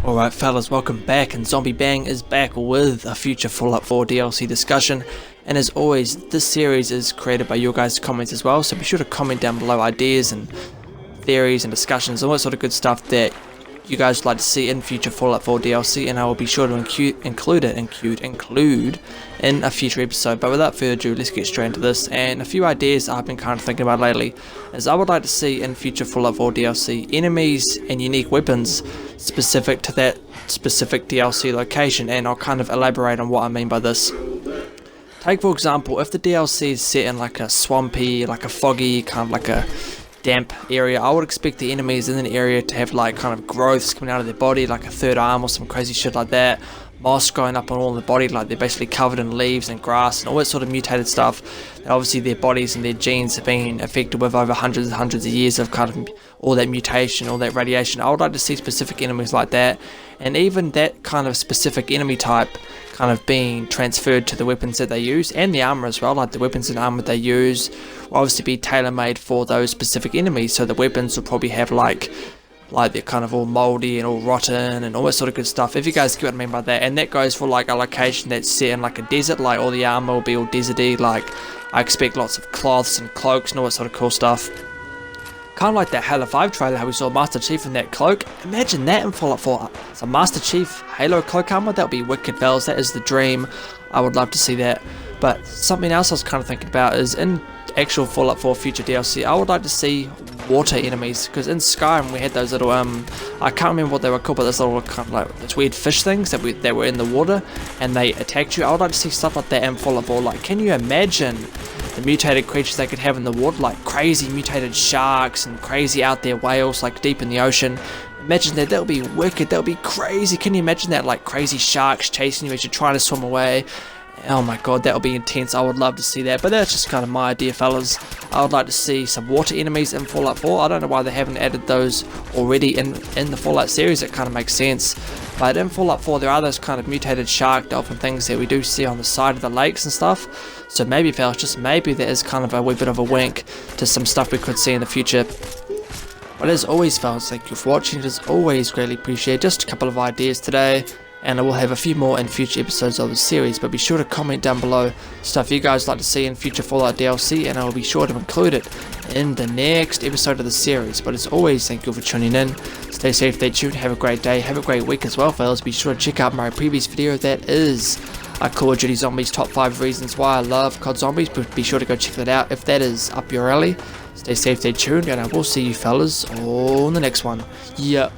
Alright fellas, welcome back, and Zombie Bang is back with a future Fallout 4 DLC discussion. And as always, this series is created by your guys' comments as well, so be sure to comment down below ideas and theories and discussions, all that sort of good stuff that you guys would like to see in future Fallout 4 DLC, and I will be sure to include in a future episode. But without further ado, let's get straight into this. And a few ideas I've been kind of thinking about lately is I would like to see in future Fallout 4 DLC enemies and unique weapons specific to that specific DLC location, and I'll kind of elaborate on what I mean by this. Take for example, if the DLC is set in like a swampy, like a foggy, kind of like a damp area, I would expect the enemies in an area to have like kind of growths coming out of their body, like a third arm or some crazy shit like that, moss growing up on all the body, like they're basically covered in leaves and grass and all that sort of mutated stuff. And obviously their bodies and their genes have been affected with over hundreds and hundreds of years of kind of all that mutation, all that radiation. I would like to see specific enemies like that, and even that kind of specific enemy type kind of being transferred to the weapons that they use, and the armor as well. Like the weapons and armor they use will obviously be tailor-made for those specific enemies, so the weapons will probably have like they're kind of all moldy and all rotten and all that sort of good stuff, if you guys get what I mean by that. And that goes for like a location that's set in like a desert, like all the armor will be all deserty. Like I expect lots of cloths and cloaks and all that sort of cool stuff. Kind of like that Halo 5 trailer, how we saw Master Chief in that cloak. Imagine that in Fallout 4. So Master Chief Halo cloak armor, that would be wicked, fellas. That is the dream. I would love to see that. But something else I was kind of thinking about is in actual Fallout 4 future DLC, I would like to see water enemies, because in Skyrim we had those little I can't remember what they were called, but those little kind of like those weird fish things that were in the water and they attacked you. I would like to see stuff like that in Fallout 4. Like, can you imagine the mutated creatures they could have in the water, like crazy mutated sharks and crazy out there whales like deep in the ocean? Imagine that. That would be wicked. That would be crazy. Can you imagine that, like crazy sharks chasing you as you're trying to swim away? Oh my god, that would be intense. I would love to see that. But that's just kind of my idea, fellas. I would like to see some water enemies in Fallout 4. I don't know why they haven't added those already in the Fallout series. It kind of makes sense. But in Fallout 4 there are those kind of mutated shark, dolphin things that we do see on the side of the lakes and stuff. So maybe, fellas, just maybe there is kind of a wee bit of a wink to some stuff we could see in the future. But as always, fellas, thank you for watching. It is always greatly appreciated. Just a couple of ideas today, and I will have a few more in future episodes of the series. But be sure to comment down below stuff you guys like to see in future Fallout DLC, and I will be sure to include it in the next episode of the series. But as always, thank you for tuning in. Stay safe, stay tuned, have a great day, have a great week as well, fellas. Be sure to check out my previous video that is Call of Duty Zombies top 5 reasons why I love COD Zombies. But be sure to go check that out if that is up your alley. Stay safe, stay tuned, and I will see you fellas on the next one. Yeah.